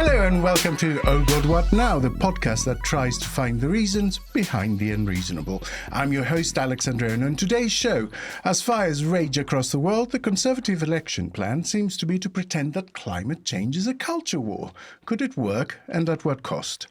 Hello and welcome to Oh God What Now, the podcast that tries to find the reasons behind the unreasonable. I'm your host, Alex Andreou, and on today's show, as fires rage across the world, the Conservative election plan seems to be to pretend that climate change is a culture war. Could it work, and at what cost?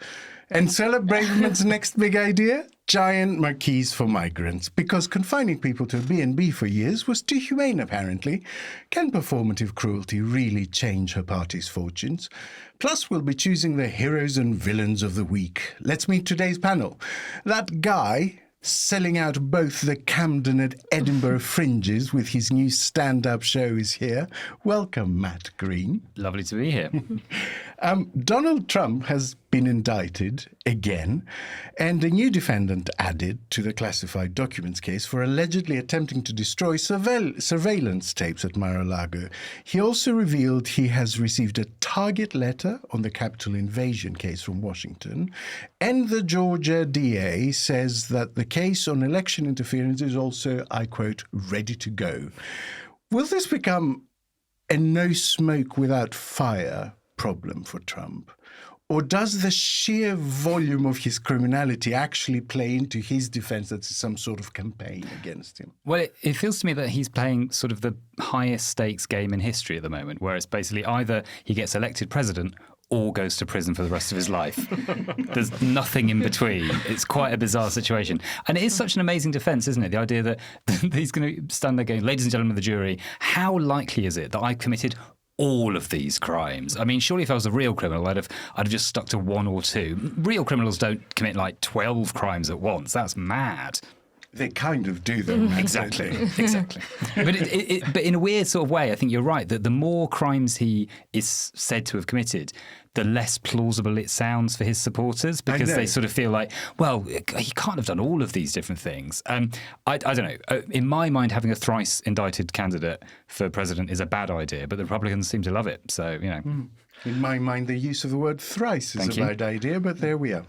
And Suella Braverman's next big idea? Giant marquees for migrants. Because confining people to a B&B for years was too humane, apparently. Can performative cruelty really change her party's fortunes? Plus, we'll be choosing the heroes and villains of the week. Let's meet today's panel. That guy selling out both the Camden and Edinburgh fringes with his new stand-up show is here. Welcome, Matt Green. Lovely to be here. Donald Trump has been indicted again, and a new defendant added to the classified documents case for allegedly attempting to destroy surveillance tapes at Mar-a-Lago. He also revealed he has received a target letter on the Capitol invasion case from Washington, and the Georgia DA says that the case on election interference is also, I quote, ready to go. Will this become a no smoke without fire problem for Trump? Or does the sheer volume of his criminality actually play into his defense that it's some sort of campaign against him? Well, it feels to me that he's playing sort of the highest stakes game in history at the moment, where it's basically either he gets elected president or goes to prison for the rest of his life. There's nothing in between. It's quite a bizarre situation. And it is such an amazing defence, isn't it? The idea that he's going to stand there going, ladies and gentlemen of the jury, how likely is it that I committed all of these crimes? I mean, surely if I was a real criminal, I'd have just stuck to one or two. Real criminals don't commit like 12 crimes at once. That's mad. They kind of do, though. Exactly. But but in a weird sort of way, I think you're right, that the more crimes he is said to have committed, the less plausible it sounds for his supporters, because they sort of feel like, well, he can't have done all of these different things. I don't know. In my mind, having a thrice indicted candidate for president is a bad idea, but the Republicans seem to love it. So, you know. In my mind, the use of the word thrice is a bad idea, but there we are.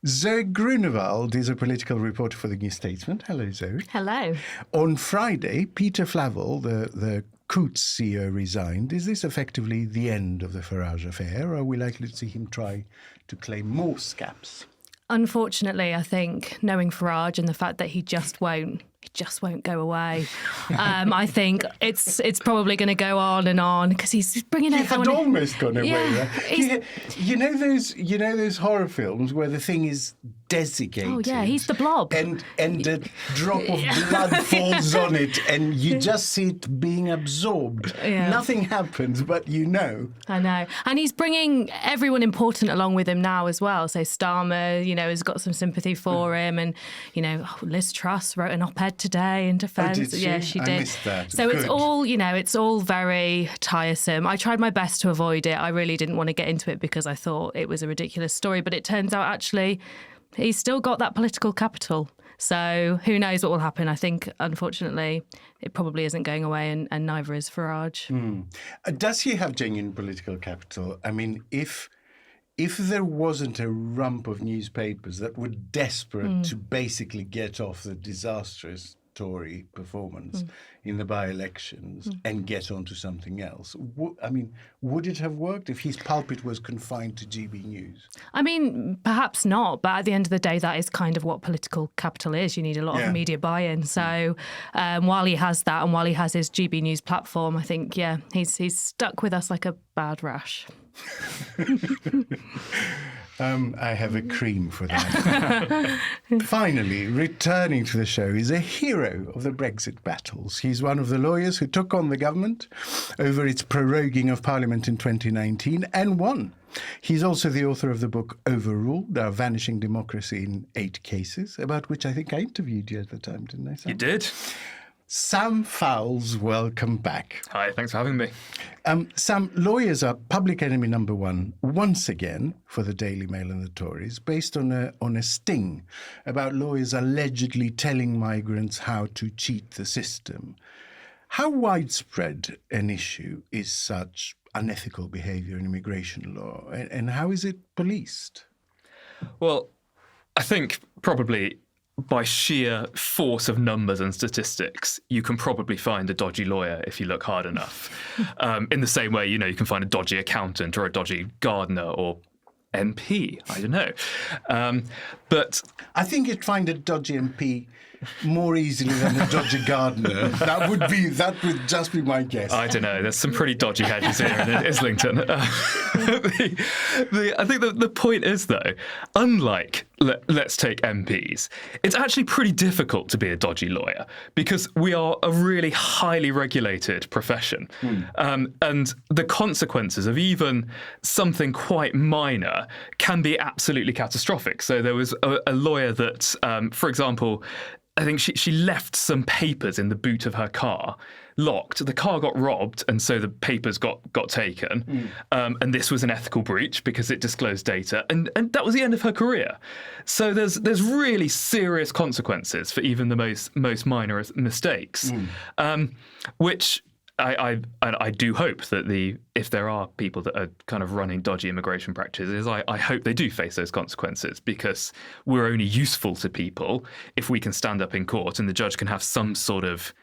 Zoe Grunewald is a political reporter for The New Statesman. Hello, Zoe. Hello. On Friday, Peter Fowles, the Coutts CEO, resigned. Is this effectively the end of the Farage affair, or are we likely to see him try to claim more scabs? Unfortunately, I think, knowing Farage and the fact that he just won't go away. I think it's probably going to go on because he's bringing everyone. He had almost gone away. Yeah, you know those horror films where the thing is desiccated. Oh yeah, he's the Blob, and a drop of blood falls on it, and you just see it being absorbed. Yeah. Nothing happens, but you know. I know, and he's bringing everyone important along with him now as well. So Starmer, has got some sympathy for him, and Liz Truss wrote an op-ed today in defence. Oh, did she? Yeah, she did. I missed that. So Good. it's all very tiresome. I tried my best to avoid it. I really didn't want to get into it because I thought it was a ridiculous story, but it turns out actually he's still got that political capital. So who knows what will happen? I think, unfortunately, it probably isn't going away, and neither is Farage. Does he have genuine political capital? I mean, if there wasn't a rump of newspapers that were desperate to basically get off the disastrous Tory performance in the by-elections and get onto something else, would it have worked if his pulpit was confined to GB News? I mean, perhaps not, but at the end of the day, that is kind of what political capital is. You need a lot of media buy-in. So while he has that and while he has his GB News platform, I think, he's stuck with us like a bad rash. I have a cream for that. Finally, returning to the show is a hero of the Brexit battles. He's one of the lawyers who took on the government over its proroguing of Parliament in 2019 and won. He's also the author of the book Overruled, Our Vanishing Democracy in 8 Cases, about which I think I interviewed you at the time, didn't I, Sam? You did. Sam Fowles, welcome back. Hi, thanks for having me. Sam, lawyers are public enemy number one once again for the Daily Mail and the Tories, based on a sting about lawyers allegedly telling migrants how to cheat the system. How widespread an issue is such unethical behaviour in immigration law, and how is it policed? Well, I think probably by sheer force of numbers and statistics, you can probably find a dodgy lawyer if you look hard enough. In the same way, you can find a dodgy accountant or a dodgy gardener or MP. I don't know. But I think you'd find a dodgy MP more easily than a dodgy gardener. That would just be my guess. I don't know. There's some pretty dodgy hedges here in Islington. I think the point is, though, unlike, let's take MPs, it's actually pretty difficult to be a dodgy lawyer because we are a really highly regulated profession. And the consequences of even something quite minor can be absolutely catastrophic. So there was a lawyer that, for example, I think she left some papers in the boot of her car locked. The car got robbed, and so the papers got taken. And this was an ethical breach because it disclosed data, and that was the end of her career. So there's really serious consequences for even the most minor mistakes, which I do hope that if there are people that are kind of running dodgy immigration practices, I hope they do face those consequences, because we're only useful to people if we can stand up in court and the judge can have some sort of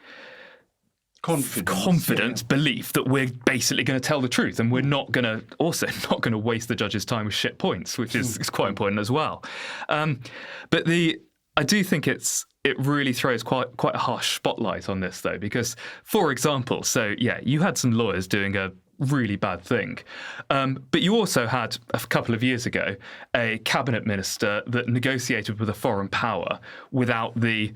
confidence, belief that we're basically going to tell the truth, and we're not going to waste the judge's time with shit points, which is quite important as well. But I do think it really throws quite a harsh spotlight on this, though, because, for example, you had some lawyers doing a really bad thing, but you also had, a couple of years ago, a cabinet minister that negotiated with a foreign power without the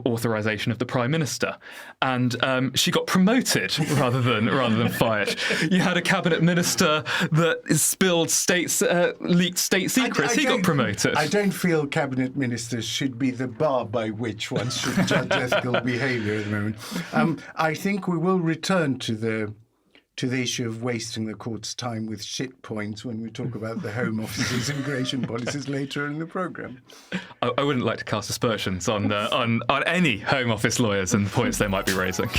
authorization of the prime minister, and she got promoted rather than fired. You had a cabinet minister that spilled leaked state secrets. He got promoted. I don't feel cabinet ministers should be the bar by which one should judge ethical behaviour at the moment. I think we will return to the issue of wasting the court's time with shit points when we talk about the Home Office's immigration policies later in the programme. I wouldn't like to cast aspersions on any Home Office lawyers and the points they might be raising.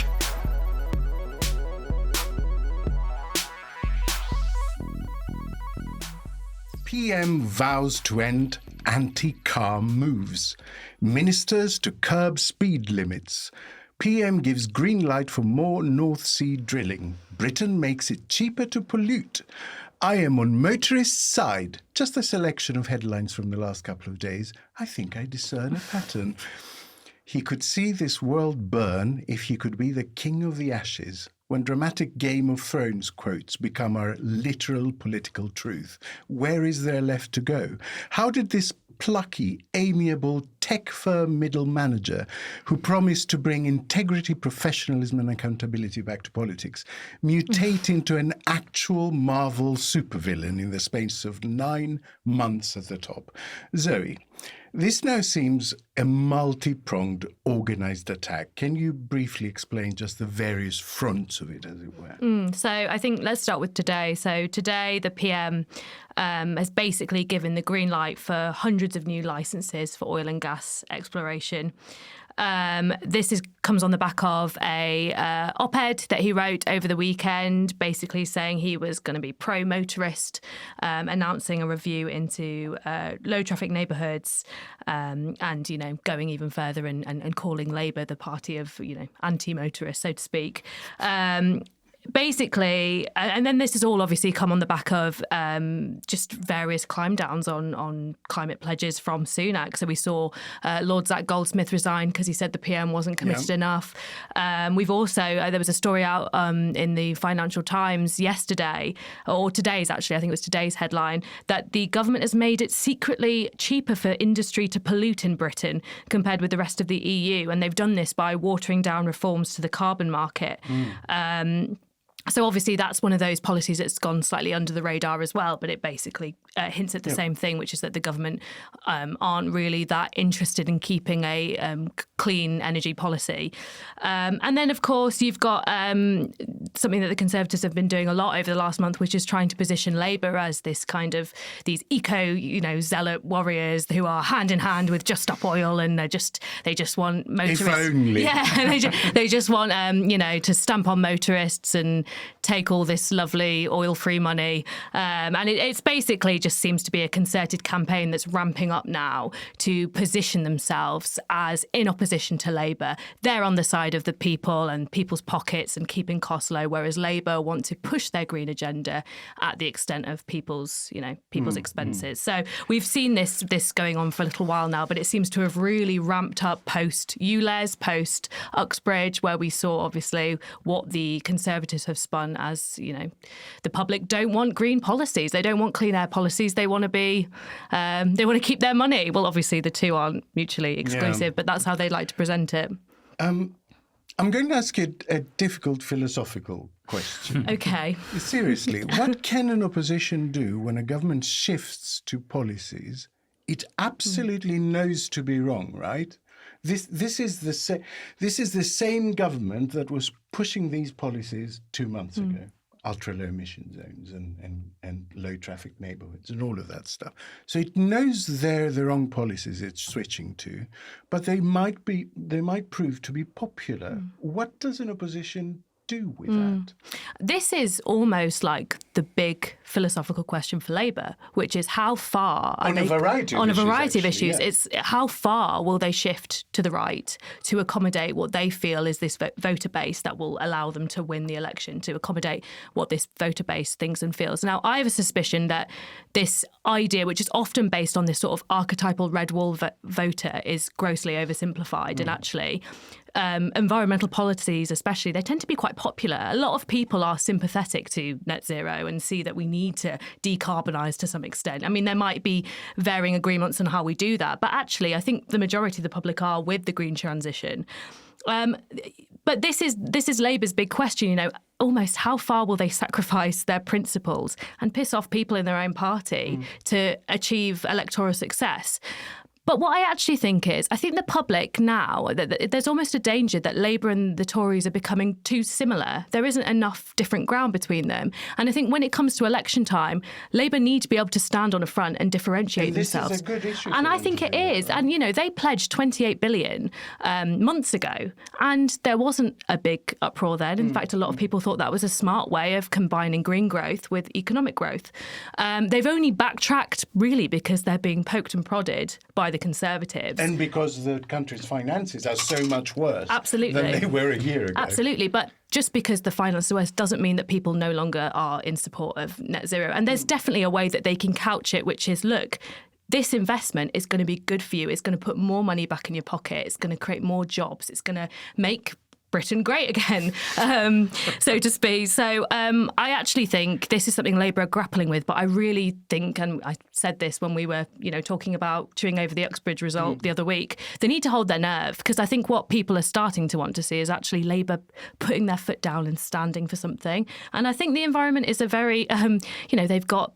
PM vows to end anti-car moves. Ministers to curb speed limits. PM gives green light for more North Sea drilling. Britain makes it cheaper to pollute. I am on motorists' side. Just a selection of headlines from the last couple of days. I think I discern a pattern. He could see this world burn if he could be the king of the ashes. When dramatic Game of Thrones quotes become our literal political truth, where is there left to go? How did this plucky, amiable, tech firm middle manager who promised to bring integrity, professionalism and accountability back to politics mutate into an actual Marvel supervillain in the space of 9 months at the top? Zoe, this now seems a multi-pronged, organised attack. Can you briefly explain just the various fronts of it, as it were? So I think let's start with today. So today the PM has basically given the green light for hundreds of new licences for oil and gas exploration. This comes on the back of a op-ed that he wrote over the weekend, basically saying he was going to be pro-motorist, announcing a review into low-traffic neighbourhoods, and going even further and calling Labour the party of anti-motorist, so to speak. Basically, and then this has all obviously come on the back of just various climb downs on climate pledges from Sunak. So we saw Lord Zach Goldsmith resign because he said the PM wasn't committed enough. We've also, there was a story out in the Financial Times yesterday, or today's actually, I think it was today's headline, that the government has made it secretly cheaper for industry to pollute in Britain compared with the rest of the EU. And they've done this by watering down reforms to the carbon market. So obviously that's one of those policies that's gone slightly under the radar as well, but it basically hints at the same thing, which is that the government aren't really that interested in keeping a clean energy policy. And then, of course, you've got something that the Conservatives have been doing a lot over the last month, which is trying to position Labour as this kind of these zealot warriors who are hand in hand with Just Stop Oil, and they just want motorists. If only. Yeah, they just want to stamp on motorists and take all this lovely oil-free money. And it's basically just seems to be a concerted campaign that's ramping up now to position themselves as in opposition to Labour. They're on the side of the people and people's pockets and keeping costs low, whereas Labour want to push their green agenda at the extent of people's expenses. So we've seen this going on for a little while now, but it seems to have really ramped up post ULEZ, post Uxbridge, where we saw obviously what the Conservatives have spun as, the public don't want green policies. They don't want clean air policies. They want to keep their money. Well, obviously the two aren't mutually exclusive, but that's how they like to present it. I'm going to ask you a difficult philosophical question. Okay. Seriously, what can an opposition do when a government shifts to policies it absolutely knows to be wrong, right? This is the same government that was pushing these policies 2 months ago. Ultra-low emission zones and low traffic neighbourhoods and all of that stuff. So it knows they're the wrong policies it's switching to, but they might prove to be popular. What does an opposition do with that? This is almost like the big philosophical question for Labour, which is how far on a variety of issues. It's how far will they shift to the right to accommodate what they feel is this voter base that will allow them to win the election, to accommodate what this voter base thinks and feels. Now, I have a suspicion that this idea, which is often based on this sort of archetypal red wall voter, is grossly oversimplified, and actually environmental policies especially, they tend to be quite popular. A lot of people are sympathetic to net zero and see that we need to decarbonise to some extent. I mean, there might be varying agreements on how we do that, but actually I think the majority of the public are with the green transition. But this is Labour's big question, almost how far will they sacrifice their principles and piss off people in their own party to achieve electoral success? But what I actually think is, I think the public now, there's almost a danger that Labour and the Tories are becoming too similar. There isn't enough different ground between them. And I think when it comes to election time, Labour need to be able to stand on a front and differentiate themselves. This is a good issue. And I think it is. And, they pledged 28 billion months ago, and there wasn't a big uproar then. In fact, a lot of people thought that was a smart way of combining green growth with economic growth. They've only backtracked, really, because they're being poked and prodded by the Conservatives. And because the country's finances are so much worse Absolutely. than they were a year ago. Absolutely. But just because the finance are worse doesn't mean that people no longer are in support of net zero. And there's definitely a way that they can couch it, which is, look, this investment is going to be good for you. It's going to put more money back in your pocket. It's going to create more jobs. It's going to make Britain great again, so to speak. So I actually think this is something Labour are grappling with, but I really think, and I said this when we were, talking about chewing over the Uxbridge result the other week, they need to hold their nerve, because I think what people are starting to want to see is actually Labour putting their foot down and standing for something. And I think the environment is a very, they've got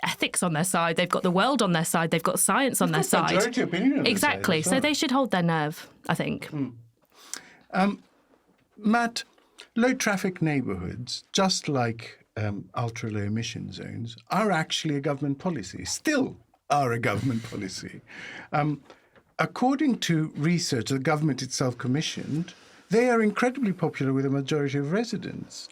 ethics on their side, they've got the world on their side, they've got science on their side. Majority opinion on exactly. Their side as well. So they should hold their nerve, I think. Matt, low traffic neighbourhoods, just like ultra-low emission zones, are actually a government policy, still are a government policy. According to research the government itself commissioned, they are incredibly popular with a majority of residents.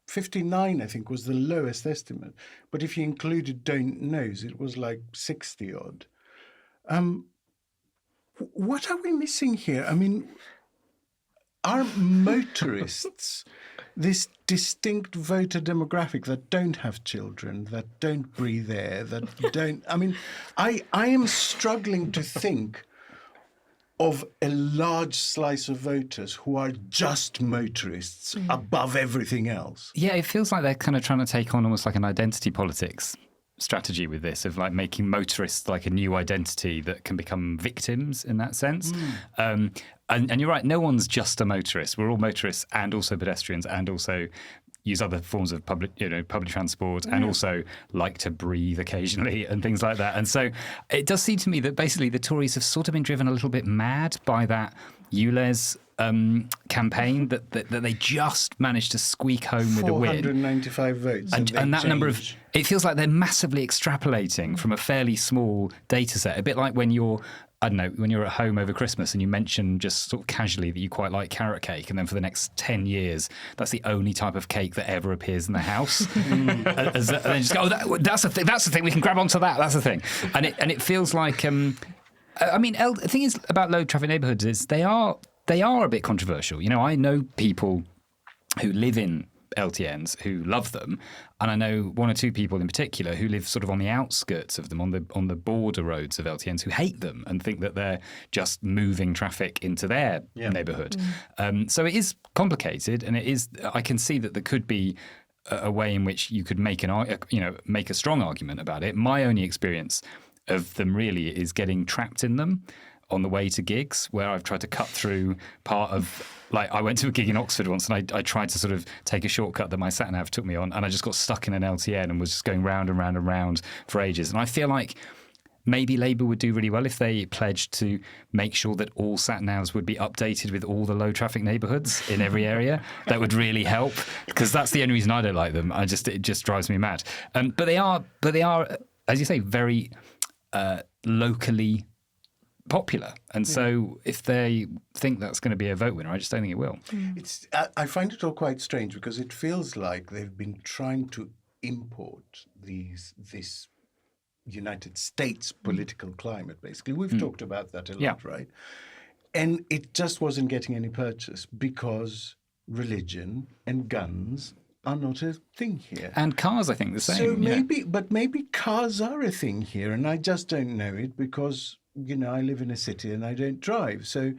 59, I think, was the lowest estimate. But if you included don't knows, it was like 60 odd. What are we missing here? I mean, are motorists this distinct voter demographic that don't have children, that don't breathe air, that don't... I mean, I am struggling to think of a large slice of voters who are just motorists above everything else. Yeah, it feels like they're kind of trying to take on almost like an identity politics strategy with this, of like making motorists like a new identity that can become victims in that sense. And you're right, no one's just a motorist. We're all motorists and also pedestrians and also use other forms of public transport and also like to breathe occasionally and things like that. And so it does seem to me that basically the Tories have sort of been driven a little bit mad by that ULEZ campaign that they just managed to squeak home with a win. 495 votes. And that number of... It feels like they're massively extrapolating from a fairly small data set, a bit like when you're I don't know, when you're at home over Christmas and you mention just sort of casually that you quite like carrot cake, and then for the next 10 years, that's the only type of cake that ever appears in the house. And then just go, that's the thing, we can grab onto that, that's the thing. And it feels like, the thing is about low traffic neighbourhoods is they are a bit controversial. You know, I know people who live in LTNs who love them, and I know one or two people in particular who live sort of on the outskirts of them, on the border roads of LTNs, who hate them and think that they're just moving traffic into their neighbourhood. So it is complicated, and I can see that there could be a way in which you could make a strong argument about it. My only experience of them really is getting trapped in them on the way to gigs, where I've tried to cut through part of, like, I went to a gig in Oxford once, and I tried to sort of take a shortcut that my sat-nav took me on, and I just got stuck in an LTN and was just going round and round and round for ages. And I feel like maybe Labour would do really well if they pledged to make sure that all sat-navs would be updated with all the low-traffic neighbourhoods in every area. That would really help, because that's the only reason I don't like them. It just drives me mad. But they are, as you say, very locally popular, and so if they think that's going to be a vote winner, I just don't think it will. I find it all quite strange, because it feels like they've been trying to import this United States political climate, basically. We've talked about that a lot, right? And it just wasn't getting any purchase because religion and guns are not a thing here. And cars, I think, the same. So maybe cars are a thing here, and I just don't know it because, you know, I live in a city and I don't drive. So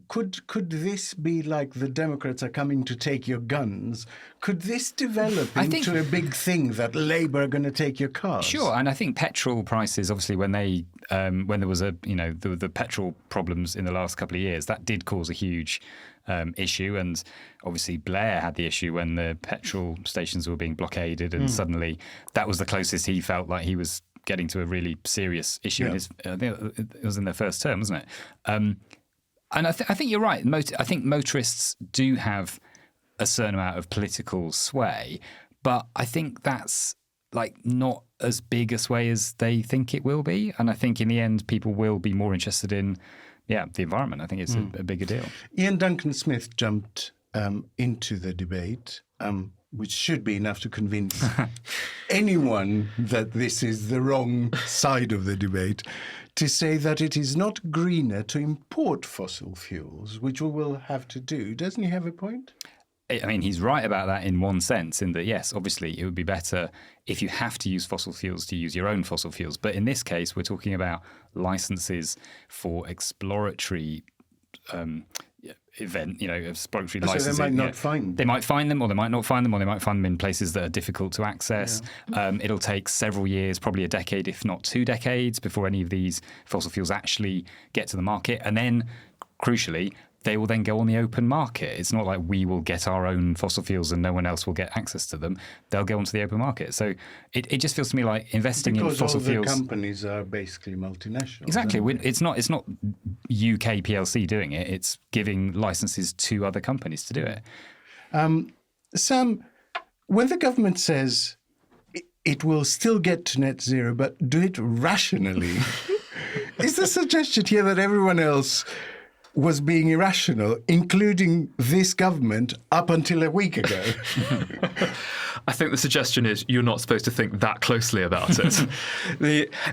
could this be like the Democrats are coming to take your guns? Could this develop into a big thing that Labour are going to take your cars? Sure, and I think petrol prices, obviously, when there was the petrol problems in the last couple of years, that did cause a huge issue. And obviously Blair had the issue when the petrol stations were being blockaded, and suddenly that was the closest he felt like he was getting to a really serious issue. I think it was in their first term, wasn't it? And I think you're right. I think motorists do have a certain amount of political sway, but I think that's like not as big a sway as they think it will be. And I think in the end, people will be more interested in the environment. I think it's a bigger deal. Ian Duncan Smith jumped into the debate, which should be enough to convince anyone that this is the wrong side of the debate, to say that it is not greener to import fossil fuels, which we will have to do. Doesn't he have a point? I mean, he's right about that in one sense, in that, yes, obviously it would be better if you have to use fossil fuels to use your own fossil fuels. But in this case, we're talking about licenses for exploratory exploratory licensing. So they might not find them. They might find them, or they might not find them, or they might find them in places that are difficult to access. Yeah. It'll take several years, probably a decade, if not 2 decades, before any of these fossil fuels actually get to the market. And then, crucially, they will then go on the open market. It's not like we will get our own fossil fuels and no one else will get access to them. They'll go onto the open market. So it just feels to me like investing in fossil fuels. Because all the companies are basically multinational. Exactly. It's not UK PLC doing it. It's giving licenses to other companies to do it. Sam, when the government says it will still get to net zero, but do it rationally, is the suggestion here that everyone else was being irrational, including this government, up until a week ago? I think the suggestion is you're not supposed to think that closely about it.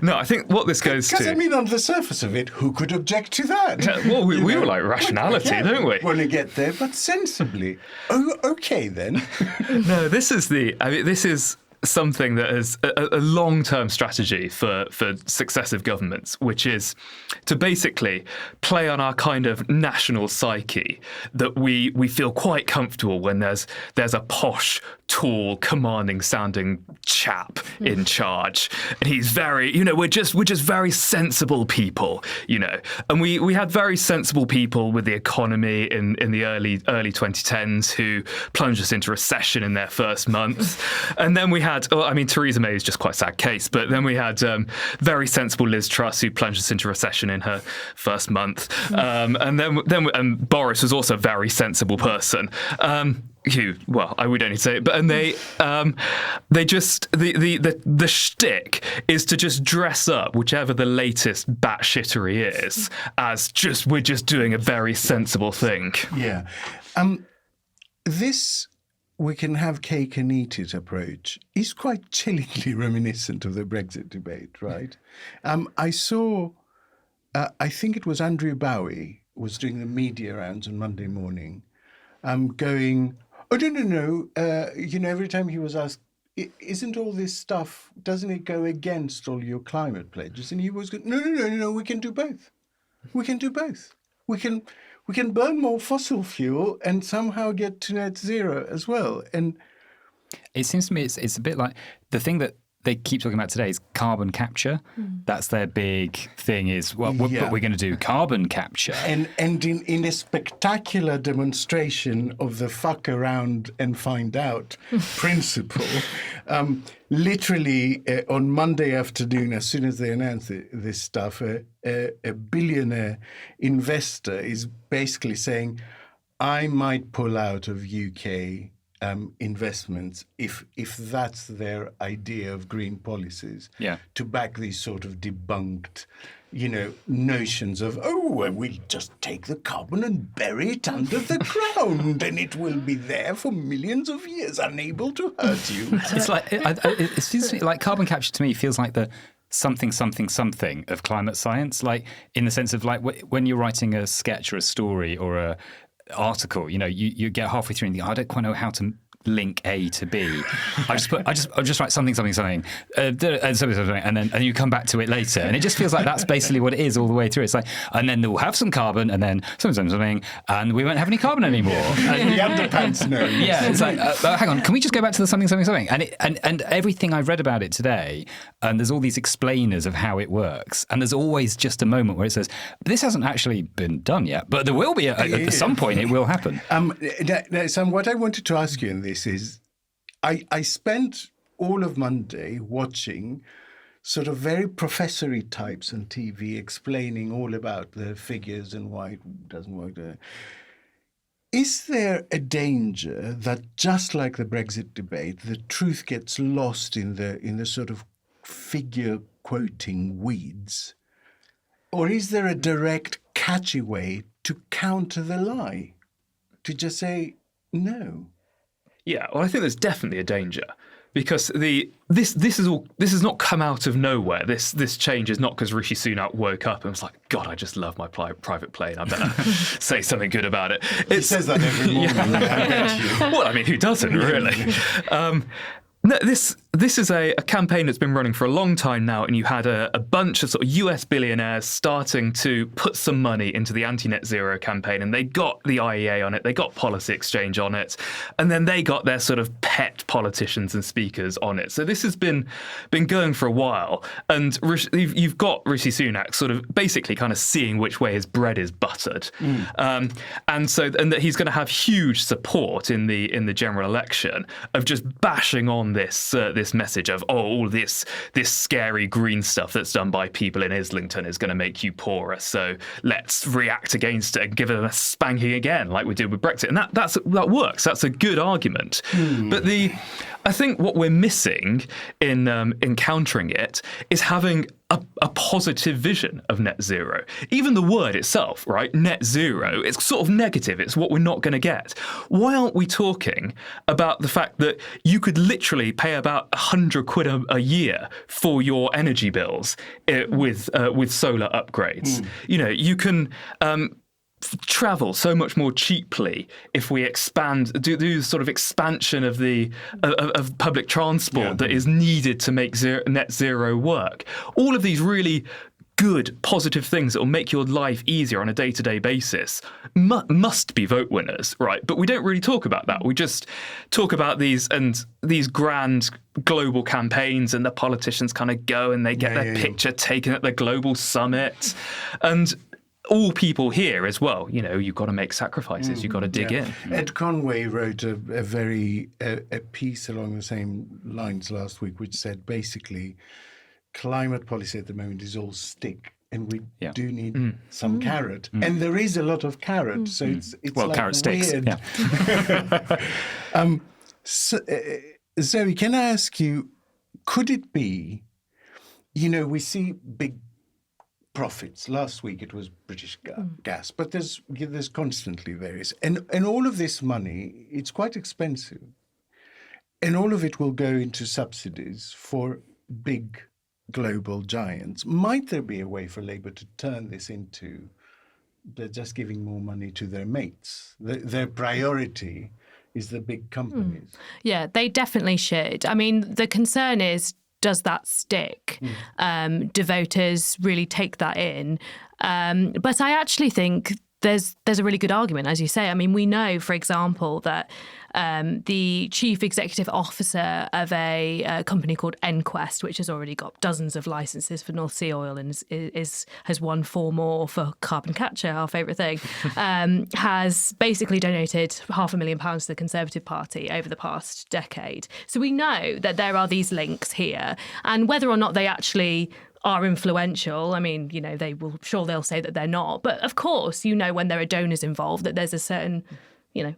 I think what this goes to... Because, I mean, on the surface of it, who could object to that? Yeah, well, we were like rationality, don't we? Want to get there, but sensibly. Oh, okay, then. No, this is something that is a long-term strategy for successive governments, which is to basically play on our kind of national psyche, that we feel quite comfortable when there's a posh, tall, commanding-sounding chap in charge, and he's very, we're just very sensible people, and we had very sensible people with the economy in the early 2010s who plunged us into recession in their first month, and then we had, Theresa May is just quite a sad case, but then we had very sensible Liz Truss who plunged us into recession in her first month, and then Boris was also a very sensible person. we don't need to say it, but and they just the shtick is to just dress up whichever the latest batshittery is as we're just doing a very sensible thing. Yeah, this we can have cake and eat it approach is quite chillingly reminiscent of the Brexit debate, right? I saw, I think it was Andrew Bowie was doing the media rounds on Monday morning, going, oh, no, every time he was asked, isn't all this stuff, doesn't it go against all your climate pledges? And he was going, no, we can do both. We can do both. We can burn more fossil fuel and somehow get to net zero as well. And it seems to me it's a bit like the thing that they keep talking about today is carbon capture. That's their big thing is, well, but we're going to do carbon capture. And in a spectacular demonstration of the fuck around and find out principle, literally on Monday afternoon, as soon as they announced this stuff, a billionaire investor is basically saying, I might pull out of UK investments if that's their idea of green policies, to back these sort of debunked, notions of, we'll just take the carbon and bury it under the ground and it will be there for millions of years, unable to hurt you. It's like it seems to me like carbon capture to me feels like the something of climate science, like in the sense of like when you're writing a sketch or a story or a article, you get halfway through and think, I don't quite know how to link A to B. I just write something, and then you come back to it later, and it just feels like that's basically what it is all the way through. It's like, and then we'll have some carbon, and then something, and we won't have any carbon anymore. The underpants, no. Yeah, it's like, hang on, can we just go back to the something, and everything I've read about it today, and there's all these explainers of how it works, and there's always just a moment where it says, this hasn't actually been done yet, but there will be at some point it will happen. Sam, what I wanted to ask you in this is, I spent all of Monday watching sort of very professory types on TV explaining all about the figures and why it doesn't work. Is there a danger that, just like the Brexit debate, the truth gets lost in the sort of figure quoting weeds? Or is there a direct, catchy way to counter the lie? To just say no? Yeah, well, I think there's definitely a danger because this has not come out of nowhere. This change is not because Rishi Sunak woke up and was like, God, I just love my private plane. I better say something good about it. He says that every morning. I bet you. Well, I mean, who doesn't really? No, this is a campaign that's been running for a long time now, and you had a bunch of sort of US billionaires starting to put some money into the anti-net zero campaign, and they got the IEA on it, they got Policy Exchange on it, and then they got their sort of pet politicians and speakers on it. So this has been going for a while, and you've got Rishi Sunak sort of basically kind of seeing which way his bread is buttered, and that he's going to have huge support in the general election of just bashing on this message of all this scary green stuff that's done by people in Islington is going to make you poorer. So let's react against it and give it a spanking again, like we did with Brexit. And that works. That's a good argument. But I think what we're missing in countering it is having a positive vision of net zero. Even the word itself, right? Net zero, it's sort of negative. It's what we're not going to get. Why aren't we talking about the fact that you could literally pay about £100 a year for your energy bills with solar upgrades? You can travel so much more cheaply if we do sort of expansion of of public transport that is needed to make net zero work. All of these really good, positive things that will make your life easier on a day-to-day basis must be vote winners, right? But we don't really talk about that. We just talk about these grand global campaigns, and the politicians kind of go and they get their picture taken at the global summit. And all people here as well, you've got to make sacrifices, you've got to dig in. Ed Conway wrote a piece along the same lines last week, which said basically climate policy at the moment is all stick and we Yeah. do need some carrot. And there is a lot of carrot, so it's Well, like carrot sticks. weird. Yeah. So, Zoe, can I ask you, could it be, we see big profits. Last week it was British gas, but there's constantly various. And all of this money, it's quite expensive. And all of it will go into subsidies for big global giants. Might there be a way for Labour to turn this into they're just giving more money to their mates? Their priority is the big companies. Yeah, they definitely should. I mean, the concern is, does that stick? Do voters really take that in? But I actually think there's a really good argument, as you say. I mean, we know, for example, that the chief executive officer of a company called Enquest, which has already got dozens of licenses for North Sea oil and has won 4 more for carbon capture, our favourite thing, has basically donated £500,000 to the Conservative Party over the past decade. So we know that there are these links here, and whether or not they actually are influential. I mean, they'll say that they're not. But of course, when there are donors involved, that there's a certain,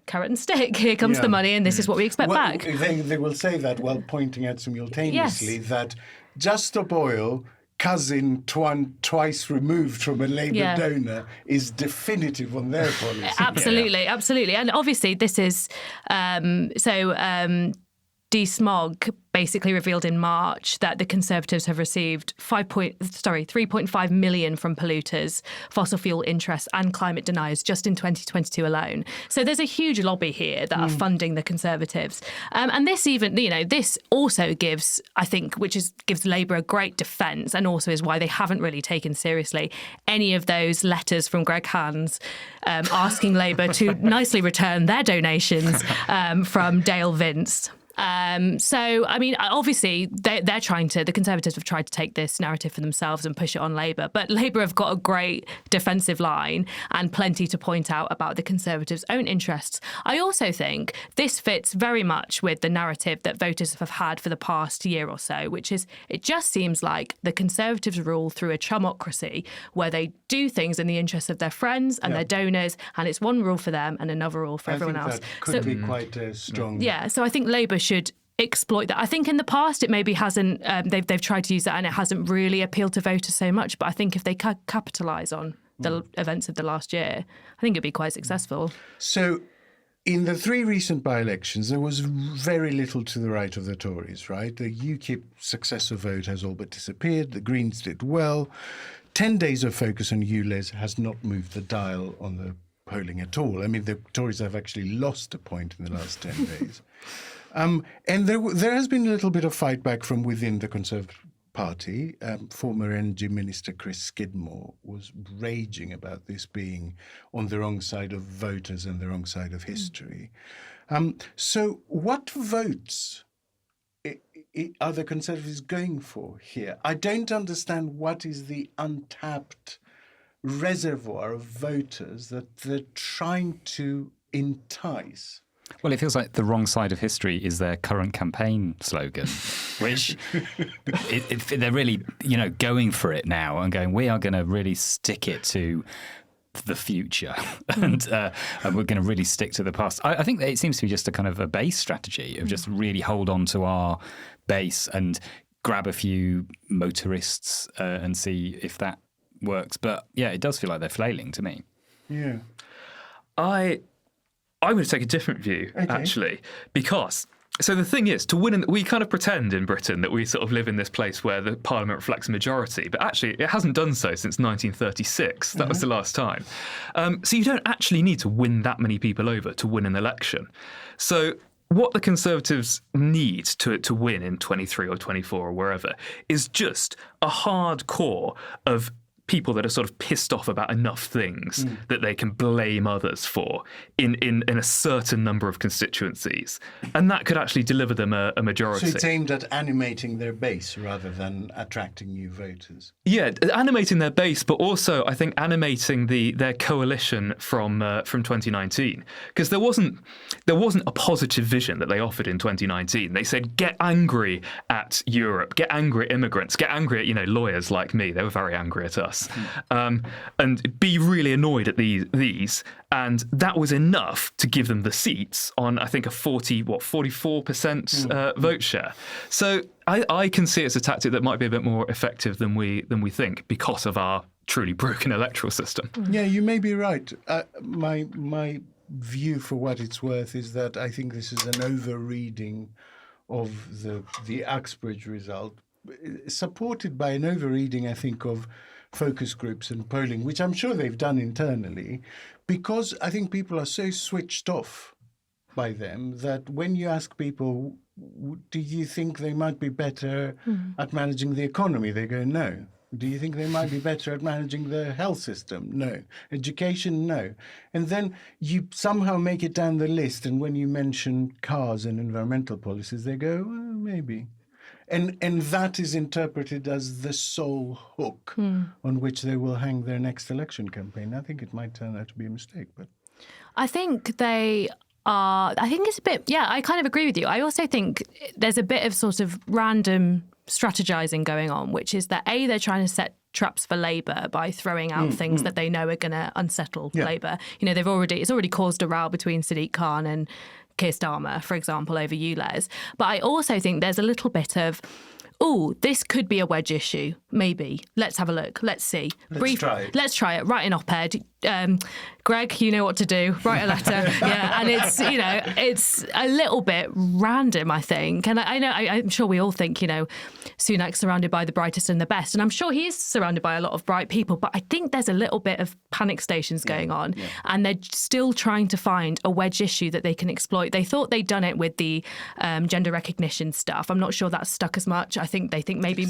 carrot and stick. Here comes the money, and this is what we expect back. They will say that while pointing out simultaneously that Just Stop Oil, cousin twice removed from a Labour donor, is definitive on their policy. Absolutely. And obviously, this is Smog basically revealed in March that the Conservatives have received 3.5 million from polluters, fossil fuel interests and climate deniers just in 2022 alone. So there's a huge lobby here that are funding the Conservatives. And this this also gives, I think, gives Labour a great defence, and also is why they haven't really taken seriously any of those letters from Greg Hands asking Labour to nicely return their donations from Dale Vince. So, I mean, obviously, the Conservatives have tried to take this narrative for themselves and push it on Labour, but Labour have got a great defensive line and plenty to point out about the Conservatives' own interests. I also think this fits very much with the narrative that voters have had for the past year or so, which is it just seems like the Conservatives rule through a chumocracy where they do things in the interests of their friends and their donors, and it's one rule for them and another rule for everyone else. That could be quite strong. Yeah, so I think Labour should exploit that. I think in the past it maybe hasn't, they've tried to use that and it hasn't really appealed to voters so much, but I think if they capitalise on the events of the last year, I think it'd be quite successful. So in the 3 recent by-elections, there was very little to the right of the Tories, right? The UKIP successor vote has all but disappeared. The Greens did well. 10 days of focus on ULEZ has not moved the dial on the polling at all. I mean, the Tories have actually lost a point in the last 10 days. And there has been a little bit of fight back from within the Conservative Party. Former Energy Minister Chris Skidmore was raging about this being on the wrong side of voters and the wrong side of history. So what votes are the Conservatives going for here? I don't understand what is the untapped reservoir of voters that they're trying to entice. Well, it feels like the wrong side of history is their current campaign slogan, which they're really, going for it now and going, we are going to really stick it to the future and we're going to really stick to the past. I think that it seems to be just a kind of a base strategy of just really hold on to our base and grab a few motorists and see if that works. But yeah, it does feel like they're flailing to me. Yeah. I would take a different view, actually, because so the thing is, to win, we kind of pretend in Britain that we sort of live in this place where the Parliament reflects a majority, but actually it hasn't done so since 1936. That was the last time. So you don't actually need to win that many people over to win an election. So what the Conservatives need to win in 23 or 24 or wherever is just a hard core of people that are sort of pissed off about enough things that they can blame others for in a certain number of constituencies. And that could actually deliver them a majority. So it's aimed at animating their base rather than attracting new voters. Yeah, animating their base, but also I think animating their coalition from 2019. Because there wasn't a positive vision that they offered in 2019. They said, get angry at Europe, get angry at immigrants, get angry at, lawyers like me. They were very angry at us. us, and be really annoyed at these. And that was enough to give them the seats on, I think, a 44% vote share. So I can see it as a tactic that might be a bit more effective than we think because of our truly broken electoral system. Yeah, you may be right. My view, for what it's worth, is that I think this is an overreading of the Uxbridge result, supported by an overreading, I think, of focus groups and polling, which I'm sure they've done internally, because I think people are so switched off by them that when you ask people, do you think they might be better at managing the economy? They go, no. Do you think they might be better at managing the health system? No. Education? No. And then you somehow make it down the list, and when you mention cars and environmental policies, they go, well, maybe. And that is interpreted as the sole hook on which they will hang their next election campaign. I think it might turn out to be a mistake, but I think it's a bit, I kind of agree with you. I also think there's a bit of sort of random strategizing going on, which is that they're trying to set traps for Labour by throwing out things that they know are going to unsettle Labour. You know, it's already caused a row between Sadiq Khan and Keir Starmer, for example, over ULEZ. But I also think there's a little bit of, this could be a wedge issue. Maybe. Let's have a look. Let's see. Let's try it. Write an op-ed. Greg, you know what to do. Write a letter. And it's a little bit random, I think. And I'm sure we all think, Sunak's surrounded by the brightest and the best. And I'm sure he is surrounded by a lot of bright people. But I think there's a little bit of panic stations going on. Yeah. And they're still trying to find a wedge issue that they can exploit. They thought they'd done it with the gender recognition stuff. I'm not sure that's stuck as much. I think they think maybe...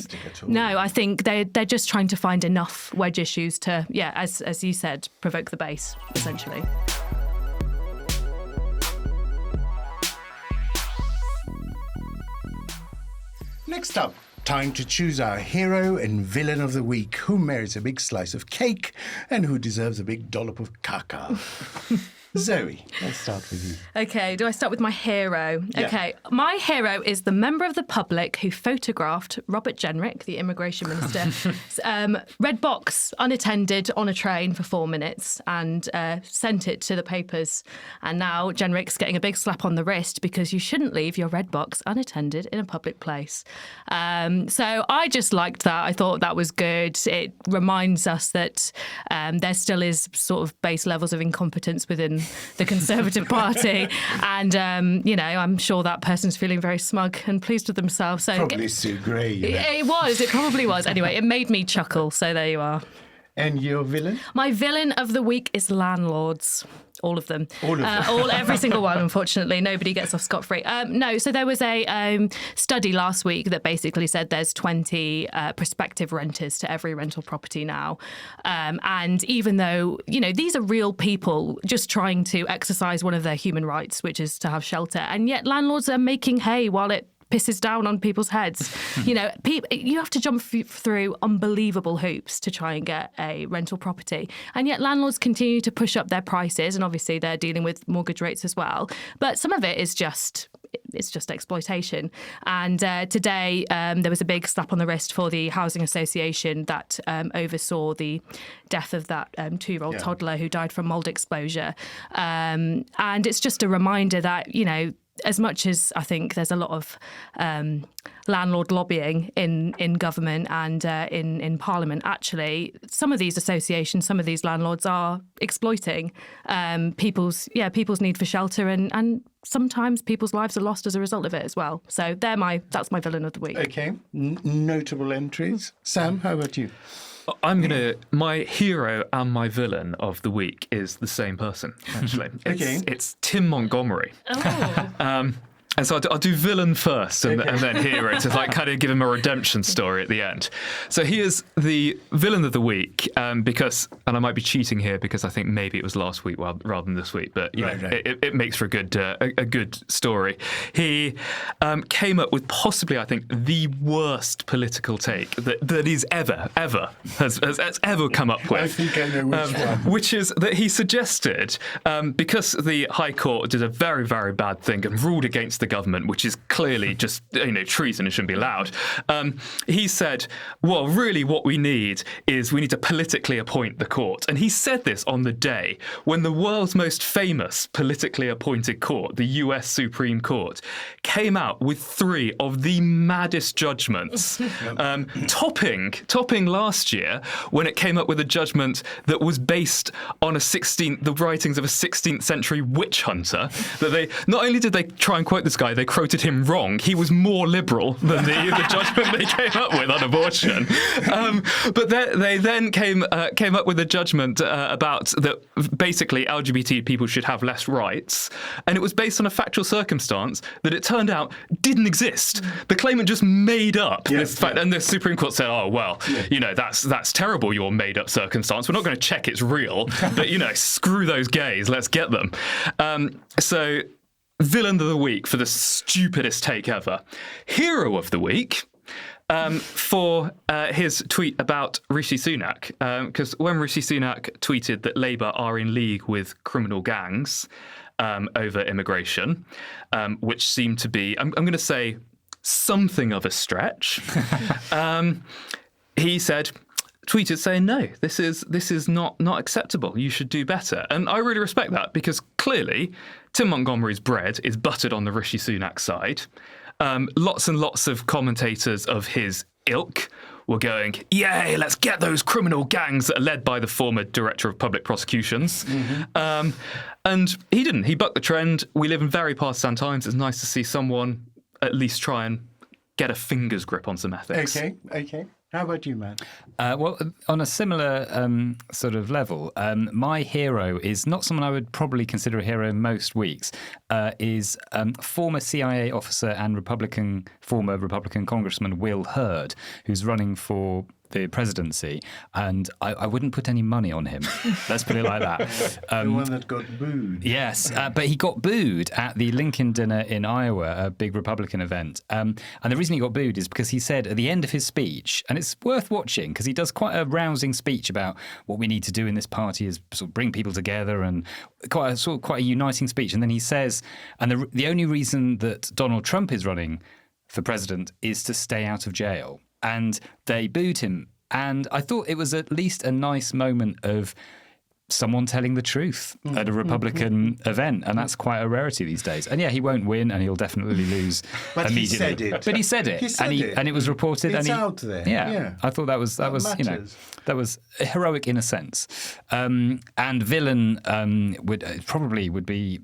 No, I think they're just trying to find enough wedge issues to, as you said, provoke the base, essentially. Next up, time to choose our hero and villain of the week, who merits a big slice of cake and who deserves a big dollop of caca. Zoe, let's start with you. Okay, do I start with my hero? Yeah. Okay, my hero is the member of the public who photographed Robert Jenrick, the immigration minister, red box, unattended, on a train for 4 minutes and sent it to the papers. And now Jenrick's getting a big slap on the wrist because you shouldn't leave your red box unattended in a public place. So I just liked that. I thought that was good. It reminds us that there still is sort of base levels of incompetence within the Conservative Party, and I'm sure that person's feeling very smug and pleased with themselves. So probably Sue Gray. It probably was. Anyway, it made me chuckle. So there you are. And your villain? My villain of the week is landlords. All of them. Every single one, unfortunately. Nobody gets off scot-free. No, so there was a study last week that basically said there's 20 prospective renters to every rental property now. And even though, these are real people just trying to exercise one of their human rights, which is to have shelter, and yet landlords are making hay while it pisses down on people's heads. You have to jump through unbelievable hoops to try and get a rental property. And yet landlords continue to push up their prices, and obviously they're dealing with mortgage rates as well. But some of it is just exploitation. And today there was a big slap on the wrist for the housing association that oversaw the death of that 2-year-old toddler who died from mould exposure. And it's just a reminder that, as much as I think there's a lot of landlord lobbying in government and in Parliament, actually, some of these associations, some of these landlords are exploiting people's need for shelter, and sometimes people's lives are lost as a result of it as well. So that's my villain of the week. Okay, notable entries. Sam, how about you? My hero and my villain of the week is the same person, actually. It's Tim Montgomery. Oh. And so I'll do villain first and then hero to kind of give him a redemption story at the end. So he is the villain of the week because, and I might be cheating here because I think maybe it was last week rather than this week, but it makes for a good story. He came up with possibly, I think, the worst political take that he's ever has ever come up with. I think I know which one. Which is that he suggested, because the High Court did a very, very bad thing and ruled against the the government, which is clearly just treason and shouldn't be allowed. He said, well, really what we need to politically appoint the court. And he said this on the day when the world's most famous politically appointed court, the US Supreme Court, came out with 3 of the maddest judgments, topping last year when it came up with a judgment that was based on the writings of a 16th century witch hunter. That they not only did they try and quote this guy, they quoted him wrong. He was more liberal than the judgment they came up with on abortion. But they then came up with a judgment about that basically LGBT people should have less rights, and it was based on a factual circumstance that it turned out didn't exist. The claimant just made up this fact, and the Supreme Court said, "Oh well, that's terrible. Your made-up circumstance. We're not going to check it's real, but screw those gays. Let's get them." So, villain of the week for the stupidest take ever. Hero of the week. For his tweet about Rishi Sunak, because when Rishi Sunak tweeted that Labour are in league with criminal gangs over immigration, which seemed to be, I'm going to say, something of a stretch, he tweeted saying, no, this is not acceptable. You should do better. And I really respect that, because clearly Tim Montgomery's bread is buttered on the Rishi Sunak side. Lots and lots of commentators of his ilk were going, yay, let's get those criminal gangs that are led by the former Director of Public Prosecutions. Mm-hmm. And he didn't. He bucked the trend. We live in very partisan times. It's nice to see someone at least try and get a finger's grip on some ethics. Okay. How about you, Matt? Well, on a similar sort of level, my hero is not someone I would probably consider a hero most weeks, is former CIA officer and former Republican Congressman Will Hurd, who's running for the presidency, and I wouldn't put any money on him. Let's put it like that. The one that got booed. Yes, but he got booed at the Lincoln dinner in Iowa, a big Republican event. And the reason he got booed is because he said at the end of his speech, and it's worth watching because he does quite a rousing speech about what we need to do in this party is sort of bring people together, and quite a uniting speech. And then he says, and the only reason that Donald Trump is running for president is to stay out of jail. And they booed him. And I thought it was at least a nice moment of someone telling the truth at a Republican event. And that's quite a rarity these days. And yeah, he won't win and he'll definitely lose immediately. He said it. But he said it. And it was reported. It's out there. Yeah. I thought that was that was heroic in a sense. And villain would be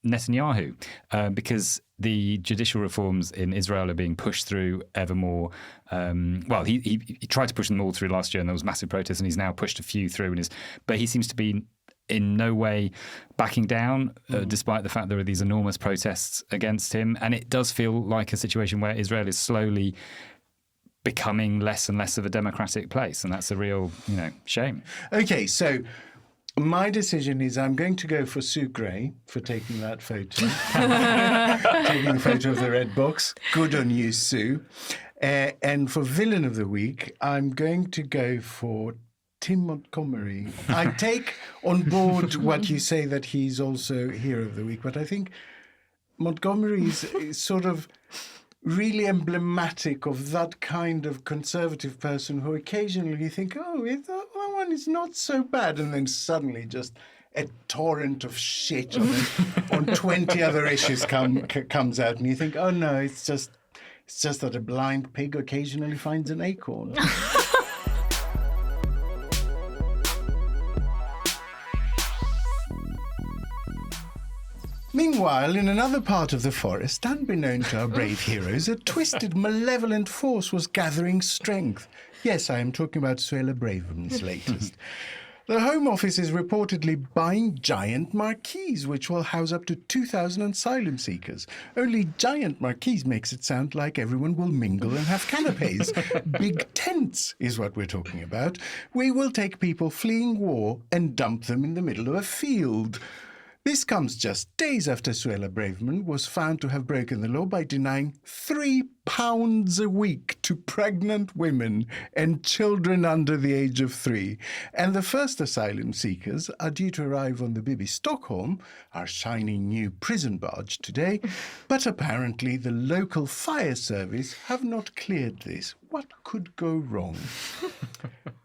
Netanyahu, because the judicial reforms in Israel are being pushed through ever more. He tried to push them all through last year, and there was massive protests, and he's now pushed a few through. But he seems to be in no way backing down, despite the fact there are these enormous protests against him. And it does feel like a situation where Israel is slowly becoming less and less of a democratic place, and that's a real, shame. Okay, so my decision is I'm going to go for Sue Gray for taking that photo. Taking the photo of the red box. Good on you, Sue. And for villain of the week, I'm going to go for Tim Montgomery. I take on board what you say that he's also hero of the week, but I think Montgomery is sort of really emblematic of that kind of conservative person who occasionally you think, that one is not so bad, and then suddenly just a torrent of shit on 20 other issues comes out, and you think, oh no, it's just that a blind pig occasionally finds an acorn. Meanwhile, in another part of the forest, unbeknown to our brave heroes, a twisted, malevolent force was gathering strength. Yes, I am talking about Suella Braverman's latest. The Home Office is reportedly buying giant marquees, which will house up to 2,000 asylum seekers. Only giant marquees makes it sound like everyone will mingle and have canapes. Big tents is what we're talking about. We will take people fleeing war and dump them in the middle of a field. This comes just days after Suella Braverman was found to have broken the law by denying £3 a week to pregnant women and children under the age of 3. And the first asylum seekers are due to arrive on the Bibi Stockholm, our shiny new prison barge, today. But apparently the local fire service have not cleared this. What could go wrong?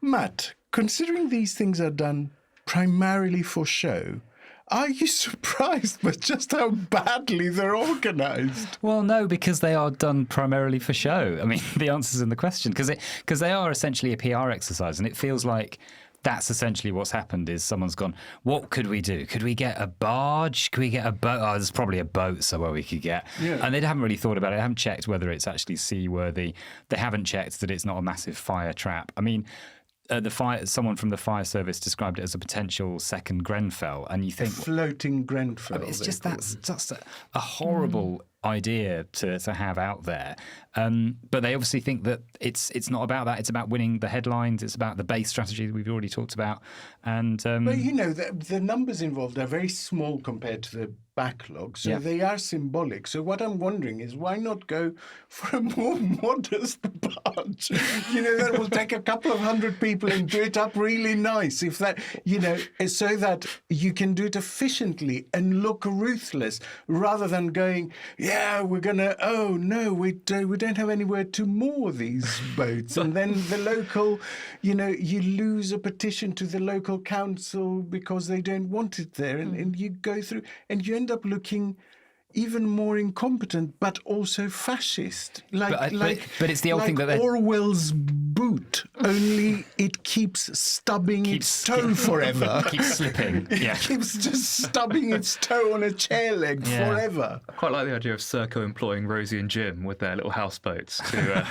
Matt, considering these things are done primarily for show, are you surprised by just how badly they're organised? Well, no, because they are done primarily for show. I mean, the answer's in the question, because they are essentially a PR exercise, and it feels like that's essentially what's happened is someone's gone, what could we do? Could we get a barge? Could we get a boat? Oh, there's probably a boat somewhere we could get. Yeah. And they haven't really thought about it. They haven't checked whether it's actually seaworthy. They haven't checked that it's not a massive fire trap. I mean, someone from the fire service described it as a potential second Grenfell, and you think floating Grenfell. It's just that's just a horrible idea to have out there. But they obviously think that it's not about that. It's about winning the headlines. It's about the base strategy that we've already talked about. And but you know, the numbers involved are very small compared to the backlog, so they are symbolic. So what I'm wondering is, why not go for a more modest barge? You know, that will take a couple of hundred people and do it up really nice. If that, you know, so that you can do it efficiently and look ruthless, rather than going, yeah, we're gonna. Oh no, we don't have anywhere to moor these boats, and then the local, you know, you lose a petition to the local council because they don't want it there, and you go through and you end up looking even more incompetent, but also fascist. But it's the old thing that Orwell's boot, only it keeps stubbing its toe forever. Keeps slipping. Yeah. It keeps just stubbing its toe on a chair leg forever. I quite like the idea of Serco employing Rosie and Jim with their little houseboats to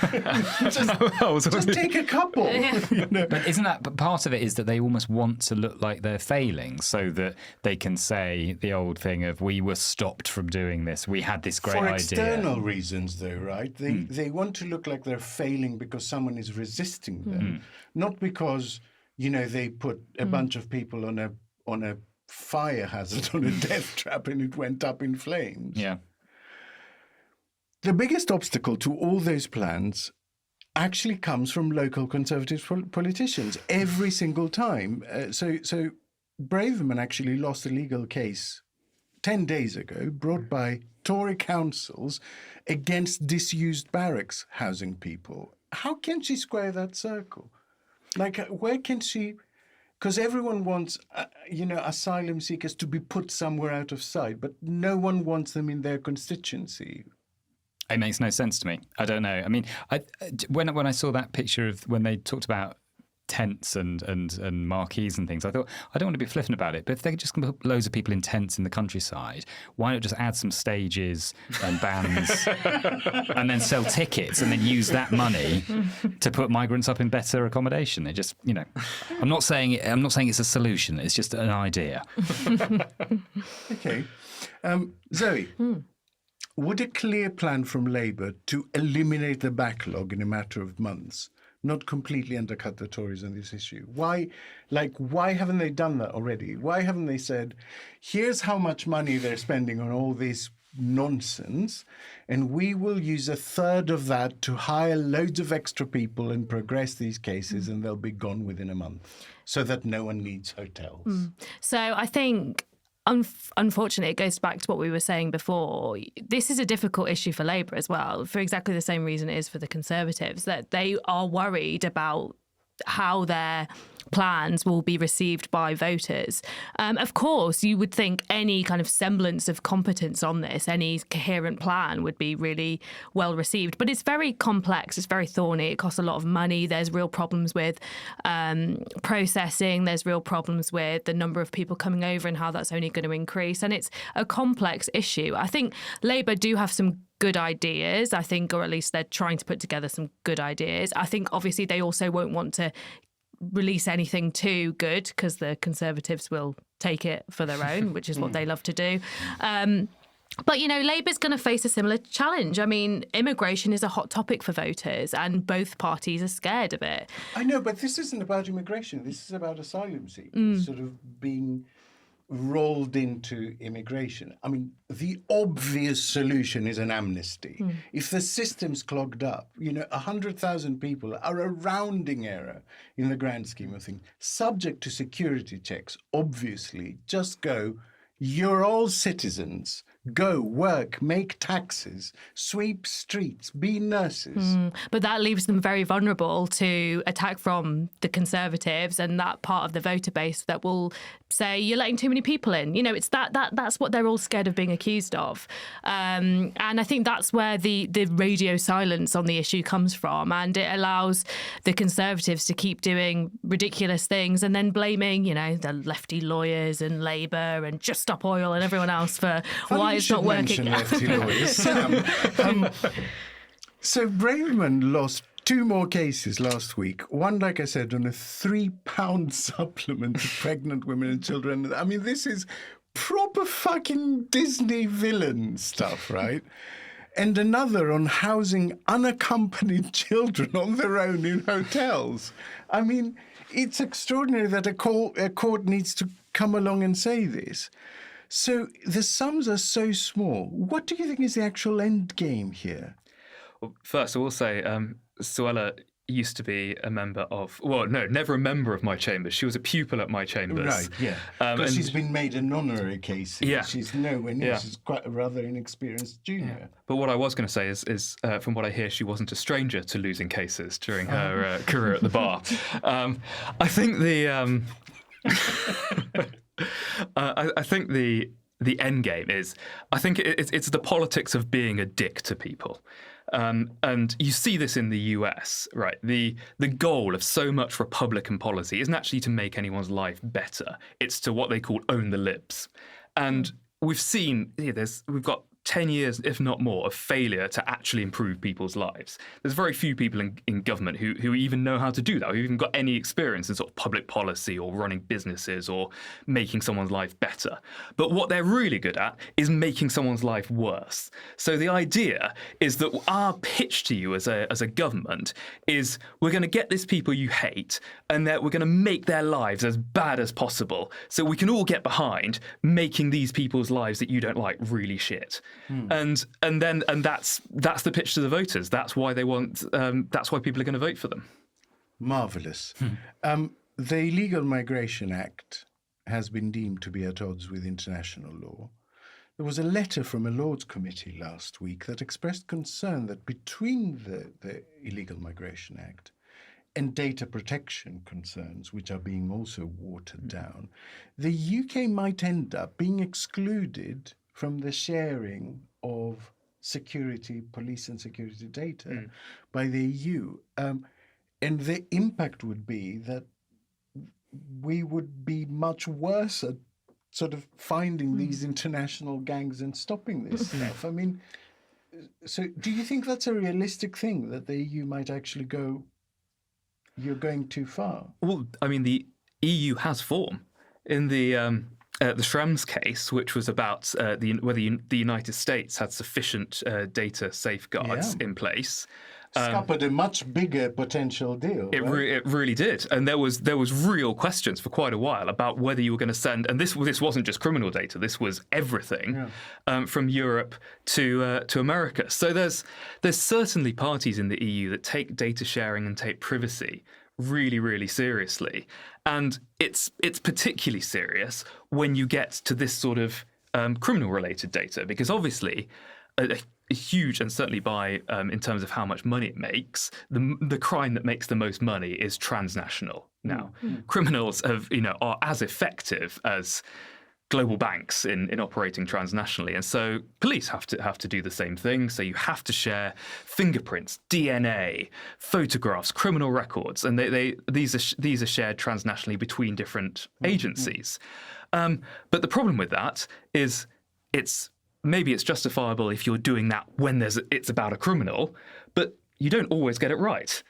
just take a couple. You know? But isn't that part of it is that they almost want to look like they're failing, so that they can say the old thing of, we were stopped from doing this, we had this great idea. For external reasons, though, right? They want to look like they're failing because someone is resisting them, not because, you know, they put a bunch of people on a fire hazard, on a death trap, and it went up in flames. Yeah. The biggest obstacle to all those plans actually comes from local Conservative politicians every single time. So Braverman actually lost a legal case 10 days ago, brought by Tory councils against disused barracks housing people. How can she square that circle? Like, where can she... Because everyone wants, asylum seekers to be put somewhere out of sight, but no one wants them in their constituency. It makes no sense to me. I don't know. I mean, when I saw that picture of when they talked about tents and marquees and things, I thought, I don't want to be flippant about it, but if they're just going to put loads of people in tents in the countryside, why not just add some stages and bands and then sell tickets and then use that money to put migrants up in better accommodation? It just, you know, I'm not saying it's a solution. It's just an idea. Okay. Zoe, would a clear plan from Labour to eliminate the backlog in a matter of months not completely undercut the Tories on this issue? Why haven't they done that already? Why haven't they said, here's how much money they're spending on all this nonsense, and we will use a third of that to hire loads of extra people and progress these cases, and they'll be gone within a month, so that no one needs hotels? So I think... Unfortunately, it goes back to what we were saying before. This is a difficult issue for Labour as well, for exactly the same reason it is for the Conservatives, that they are worried about how their plans will be received by voters. Of course, you would think any kind of semblance of competence on this, any coherent plan would be really well received. But it's very complex. It's very thorny. It costs a lot of money. There's real problems with processing. There's real problems with the number of people coming over and how that's only going to increase. And it's a complex issue. I think Labour do have some good ideas, I think, or at least they're trying to put together some good ideas. I think obviously they also won't want to release anything too good because the Conservatives will take it for their own, which is what they love to do. But, you know, Labour's going to face a similar challenge. I mean, immigration is a hot topic for voters and both parties are scared of it. I know, but this isn't about immigration. This is about asylum seekers sort of being rolled into immigration. I mean, the obvious solution is an amnesty. If the system's clogged up, 100,000 people are a rounding error in the grand scheme of things. Subject to security checks, obviously, just go, you're all citizens. Go, work, make taxes, sweep streets, be nurses. But that leaves them very vulnerable to attack from the Conservatives and that part of the voter base that will say you're letting too many people in. It's that's what they're all scared of being accused of. And I think that's where the radio silence on the issue comes from. And it allows the Conservatives to keep doing ridiculous things and then blaming, the lefty lawyers and Labour and Just Stop Oil and everyone else for why it's not working. Sam, so Braverman lost 2 more cases last week. One, like I said, on a £3 supplement to pregnant women and children. I mean, this is proper fucking Disney villain stuff, right? And another on housing unaccompanied children on their own in hotels. I mean, it's extraordinary that a court needs to come along and say this. So the sums are so small. What do you think is the actual end game here? Well, first, I will say Suella used to be a member of, never a member of my chambers. She was a pupil at my chambers. Right, yeah. Because she's been made an honorary case. Yeah. She's nowhere near. Yeah. She's quite a rather inexperienced junior. Yeah. But what I was going to say is from what I hear, she wasn't a stranger to losing cases during her career at the bar. I think I think the end game is, I think it's the politics of being a dick to people. And you see this in the US, right? The goal of so much Republican policy isn't actually to make anyone's life better. It's to what they call own the libs. And we've seen, we've got 10 years, if not more, of failure to actually improve people's lives. There's very few people in government who even know how to do that, who even got any experience in sort of public policy or running businesses or making someone's life better. But what they're really good at is making someone's life worse. So the idea is that our pitch to you as a government is we're going to get these people you hate and that we're going to make their lives as bad as possible so we can all get behind making these people's lives that you don't like really shit. And that's the pitch to the voters. That's why they want. That's why people are going to vote for them. Marvelous. The Illegal Migration Act has been deemed to be at odds with international law. There was a letter from a Lords Committee last week that expressed concern that between the Illegal Migration Act and data protection concerns, which are being also watered down, the UK might end up being excluded from the sharing of police and security data by the EU. And the impact would be that we would be much worse at sort of finding these international gangs and stopping this stuff. I mean, so do you think that's a realistic thing, that the EU might actually go, you're going too far? Well, I mean, the EU has form. In the Schrems case, which was about whether the United States had sufficient data safeguards in place. Scuppered a much bigger potential deal. It really did, and there was real questions for quite a while about whether you were going to send, and this wasn't just criminal data. This was everything from Europe to America. So there's certainly parties in the EU that take data sharing and take privacy really, really seriously. And it's particularly serious when you get to this sort of criminal-related data, because obviously a huge, and certainly by in terms of how much money it makes, the crime that makes the most money is transnational. Now, criminals are as effective as global banks in operating transnationally, and so police have to do the same thing. So you have to share fingerprints, DNA, photographs, criminal records, and these are shared transnationally between different agencies. But the problem with that is maybe it's justifiable if you're doing that when it's about a criminal, but you don't always get it right.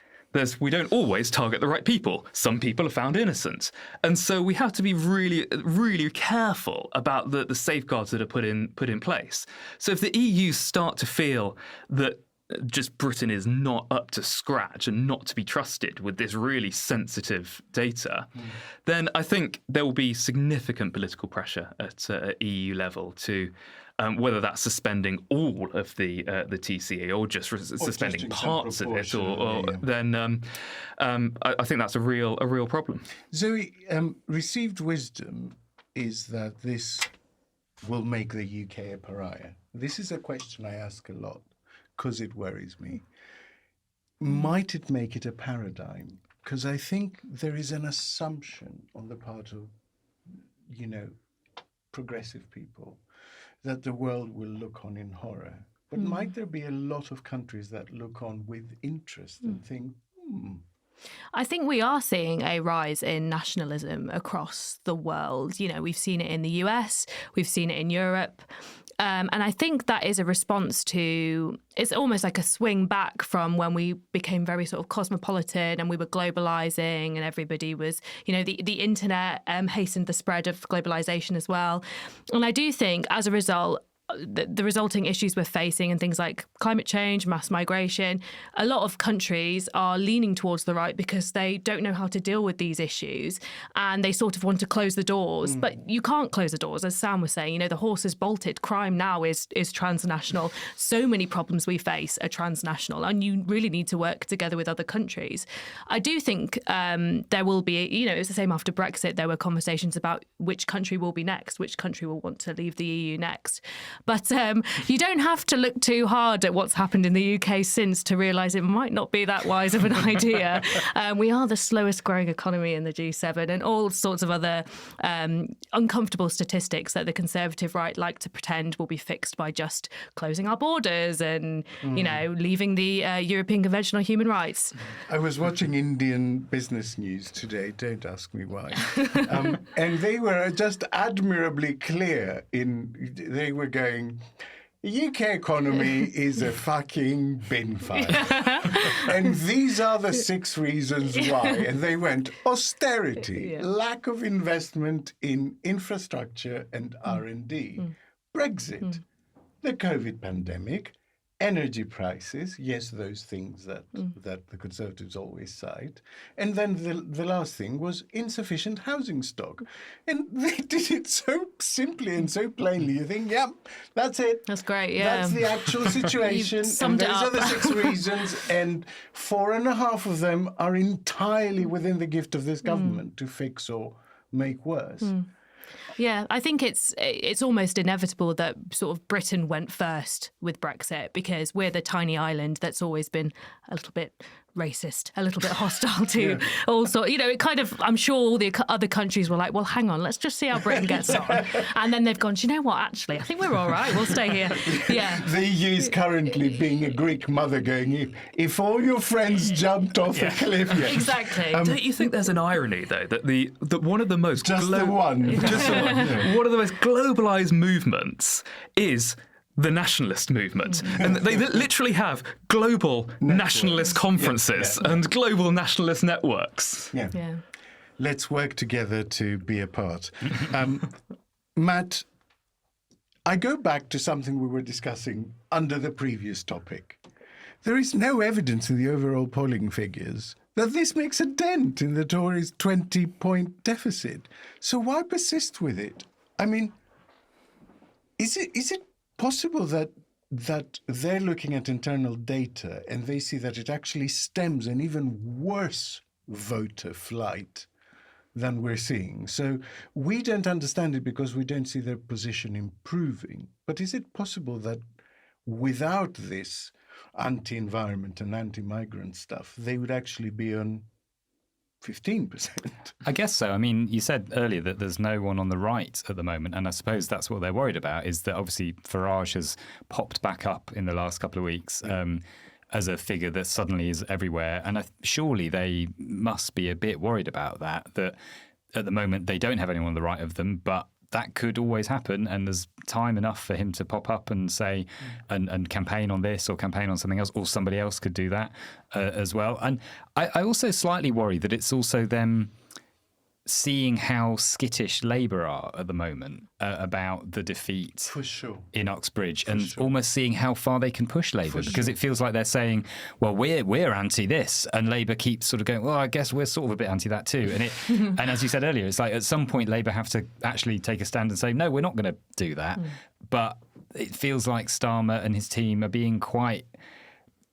We don't always target the right people. Some people are found innocent. And so we have to be really, really careful about the safeguards that are put in place. So if the EU start to feel that just Britain is not up to scratch and not to be trusted with this really sensitive data, then I think there will be significant political pressure at EU level to whether that's suspending all of the TCE or just suspending parts of it, then I think that's a real problem. Zoe, received wisdom is that this will make the UK a pariah. This is a question I ask a lot because it worries me. Might it make it a paradigm? Because I think there is an assumption on the part of, progressive people that the world will look on in horror. But might there be a lot of countries that look on with interest and think, I think we are seeing a rise in nationalism across the world. We've seen it in the US, we've seen it in Europe. And I think that is a response to, it's almost like a swing back from when we became very sort of cosmopolitan and we were globalizing and everybody was, the internet hastened the spread of globalization as well. And I do think as a result, the resulting issues we're facing and things like climate change, mass migration, a lot of countries are leaning towards the right because they don't know how to deal with these issues and they sort of want to close the doors. But you can't close the doors. As Sam was saying, the horse is bolted. Crime now is transnational. So many problems we face are transnational and you really need to work together with other countries. I do think there will be, it was the same after Brexit. There were conversations about which country will be next, which country will want to leave the EU next. But you don't have to look too hard at what's happened in the UK since to realise it might not be that wise of an idea. We are the slowest growing economy in the G7 and all sorts of other uncomfortable statistics that the Conservative right like to pretend will be fixed by just closing our borders and, leaving the European Convention on Human Rights. I was watching Indian business news today, don't ask me why, and they were just admirably clear they were going, the UK economy is a fucking bin fire. And these are the 6 reasons why. And they went austerity, lack of investment in infrastructure and R&D, Brexit, the COVID pandemic, energy prices, yes, those things that the Conservatives always cite. And then the last thing was insufficient housing stock. And they did it so simply and so plainly. You think, that's it. That's great, yeah. That's the actual situation. Summed and those it are the 6 reasons. And 4.5 of them are entirely within the gift of this government to fix or make worse. Yeah, I think it's almost inevitable that sort of Britain went first with Brexit because we're the tiny island that's always been a little bit racist, a little bit hostile to all sorts. It kind of, I'm sure all the other countries were like, well, hang on, let's just see how Britain gets on. And then they've gone, do you know what, actually, I think we're all right, we'll stay here. Yeah. The EU is currently being a Greek mother going, if all your friends jumped off a cliff. Exactly. Don't you think there's an irony, though, that one of the most... Just the one. One of the most globalised movements is the nationalist movement. And they literally have global nationalist conferences and global nationalist networks. Yeah. Let's work together to be apart. Matt, I go back to something we were discussing under the previous topic. There is no evidence in the overall polling figures that this makes a dent in the Tories' 20-point deficit. So why persist with it? I mean, is it possible that they're looking at internal data and they see that it actually stems an even worse voter flight than we're seeing? So we don't understand it because we don't see their position improving. But is it possible that without this anti-environment and anti-migrant stuff, they would actually be on 15%? I guess so. I mean, you said earlier that there's no one on the right at the moment, and I suppose that's what they're worried about, is that obviously Farage has popped back up in the last couple of weeks as a figure that suddenly is everywhere. And surely they must be a bit worried about that at the moment they don't have anyone on the right of them, but that could always happen, and there's time enough for him to pop up and say and campaign on this or campaign on something else, or somebody else could do that as well. And I also slightly worry that it's also them seeing how skittish Labour are at the moment about the defeat For sure. in Uxbridge, and almost seeing how far they can push Labour, because it feels like they're saying, well, we're anti this, and Labour keeps sort of going, well, I guess we're sort of a bit anti that too. And and as you said earlier, it's like at some point Labour have to actually take a stand and say, no, we're not going to do that. But it feels like Starmer and his team are being quite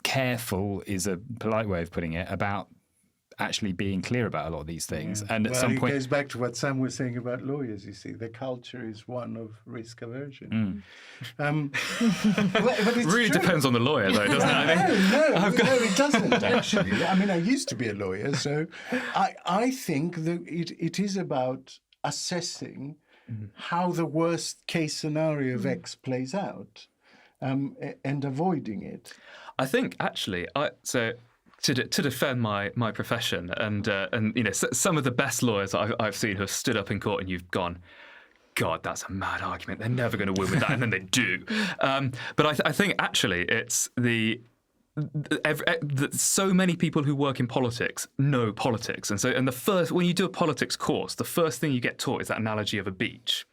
careful, is a polite way of putting it, about actually being clear about a lot of these things. And at some point, it goes back to what Sam was saying about lawyers. You see, the culture is one of risk aversion. But it's Really true. depends on the lawyer, though, doesn't it? No, it doesn't actually. I mean, I used to be a lawyer, so I think that it is about assessing how the worst case scenario of X plays out, and avoiding it. I think actually, to defend my profession, and you know, some of the best lawyers I've seen who have stood up in court and you've gone, God, that's a mad argument. They're never going to win with that, and then they do. But I think actually it's so many people who work in politics know politics, and when you do a politics course, the first thing you get taught is that analogy of a beach.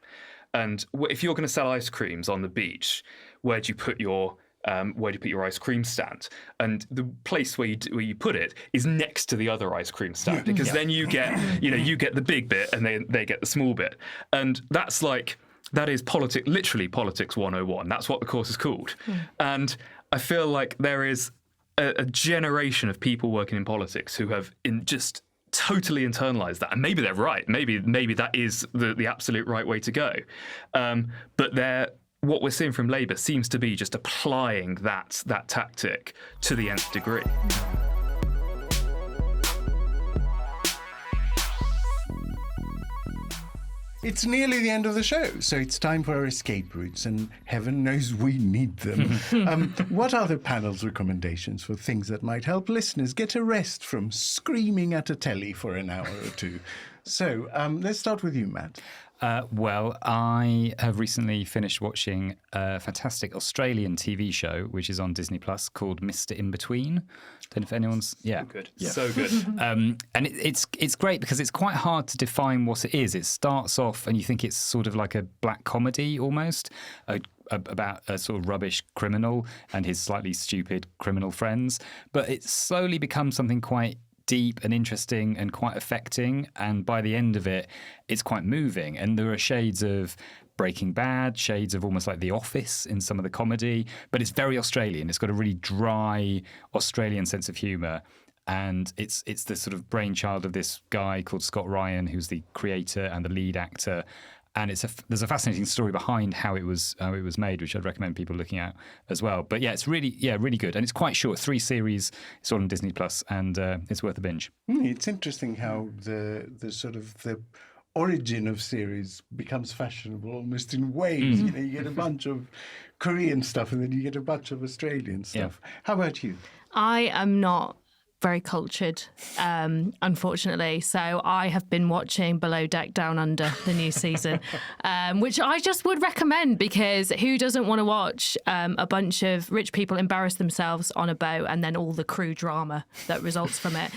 And if you're going to sell ice creams on the beach, where do you put your ice cream stand? And the place where you put it is next to the other ice cream stand, because then you get the big bit and they get the small bit. And that is literally politics 101. That's what the course is called. And I feel like there is a generation of people working in politics who have just totally internalized that, and maybe they're right. Maybe that is the absolute right way to go. But what we're seeing from Labour seems to be just applying that tactic to the nth degree. It's nearly the end of the show, so it's time for our escape routes, and heaven knows we need them. What are the panel's recommendations for things that might help listeners get a rest from screaming at a telly for an hour or two? So let's start with you, Matt. Well, I have recently finished watching a fantastic Australian TV show, which is on Disney Plus, called Mr. In Between. Don't know if anyone's... Yeah. So good. And it's great because it's quite hard to define what it is. It starts off and you think it's sort of like a black comedy almost, about a sort of rubbish criminal and his slightly stupid criminal friends. But it slowly becomes something quite deep and interesting and quite affecting, and by the end of it, it's quite moving. And there are shades of Breaking Bad, shades of almost like The Office in some of the comedy, but it's very Australian. It's got a really dry Australian sense of humour, and it's the sort of brainchild of this guy called Scott Ryan, who's the creator and the lead actor. And there's a fascinating story behind how it was made, which I'd recommend people looking at as well. But yeah, it's really good, and it's quite short, 3 series. It's all on Disney Plus, and it's worth a binge. It's interesting how the sort of the origin of series becomes fashionable almost in waves. You know, you get a bunch of Korean stuff, and then you get a bunch of Australian stuff. Yeah. How about you? I am not very cultured, unfortunately. So I have been watching Below Deck Down Under, the new season, which I just would recommend, because who doesn't want to watch a bunch of rich people embarrass themselves on a boat and then all the crew drama that results from it.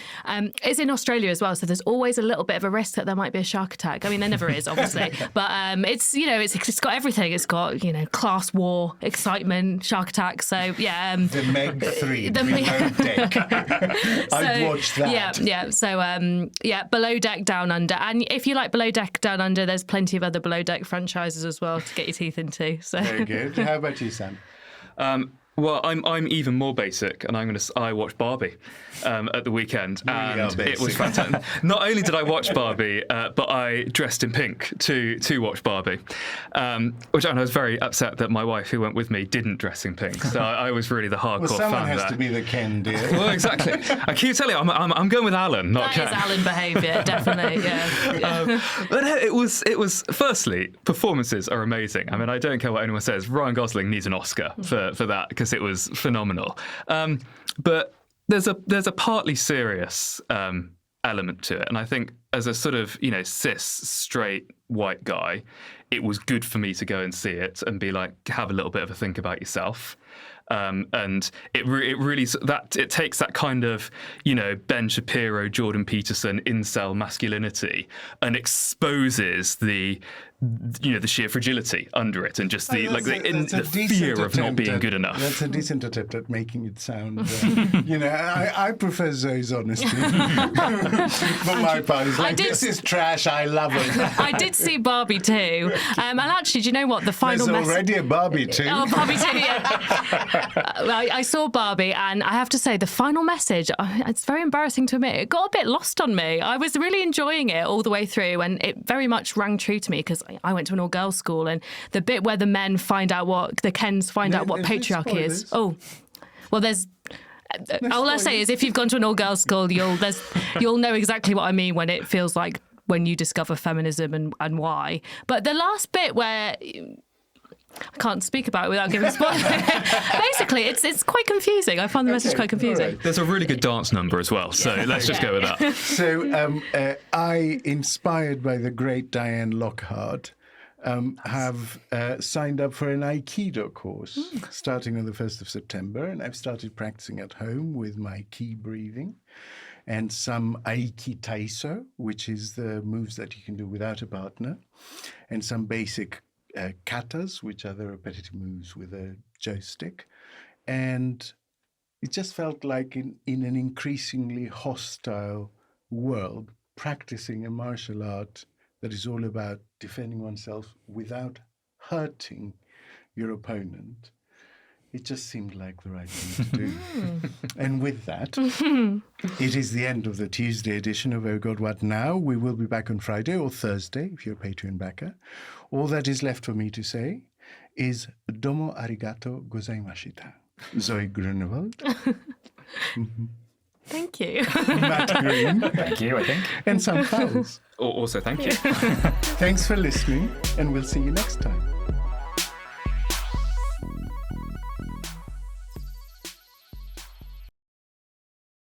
It's in Australia as well, so there's always a little bit of a risk that there might be a shark attack. I mean, there never is, obviously, but it's got everything. It's got, class war, excitement, shark attacks. So yeah, the Meg 3, Below Deck. I'd watch that. Yeah. So, Below Deck Down Under. And if you like Below Deck Down Under, there's plenty of other Below Deck franchises as well to get your teeth into. So. Very good. How about you, Sam? Well, I'm even more basic, and I watched Barbie at the weekend, and it was fantastic. Not only did I watch Barbie, but I dressed in pink to watch Barbie, which I was very upset that my wife, who went with me, didn't dress in pink. So I was really the hardcore fan. Well, someone has there. to be the Ken, dear. Well, exactly. I keep telling you, I'm going with Alan, not Ken. That is Alan behaviour, definitely. Yeah. But it was. Firstly, performances are amazing. I mean, I don't care what anyone says. Ryan Gosling needs an Oscar for that, because it was phenomenal. But there's a partly serious element to it, and I think as a sort of cis straight white guy, it was good for me to go and see it and be like, have a little bit of a think about yourself. and it really it takes that kind of, you know, Ben Shapiro, Jordan Peterson incel masculinity and exposes the sheer fragility under it, and just the fear of not being good enough. That's a decent attempt at making it sound. I prefer Zoe's honesty. For my part, it's like, this is trash. I love it. I did see Barbie too, and actually, do you know what? The final There's already a Barbie too. Oh, Barbie too. Yeah. I saw Barbie, and I have to say, the final message. It's very embarrassing to admit. It got a bit lost on me. I was really enjoying it all the way through, and it very much rang true to me because I went to an all-girls school, and the bit where the men find out what patriarchy is. Oh, well, there's. All I say is, if you've gone to an all-girls school, you'll know exactly what I mean when it feels like when you discover feminism and why. But the last bit where I can't speak about it without giving spoilers. Basically, it's quite confusing. I find the message quite confusing. Right. There's a really good dance number as well, so let's just go with that. So I, inspired by the great Diane Lockhart, have signed up for an Aikido course starting on the 1st of September, and I've started practicing at home with my ki breathing and some Aiki Taiso, which is the moves that you can do without a partner, and some basic katas, which are the repetitive moves with a joystick. And it just felt like in an increasingly hostile world, practicing a martial art that is all about defending oneself without hurting your opponent, it just seemed like the right thing to do. And with that, it is the end of the Tuesday edition of Oh God, What Now? We will be back on Friday or Thursday if you're a Patreon backer. All that is left for me to say is domo arigato gozaimashita. Zoe Grunewald. Thank you. Matt Green. Thank you, I think. And some Fowles. Also, thank you. Thanks for listening, and we'll see you next time.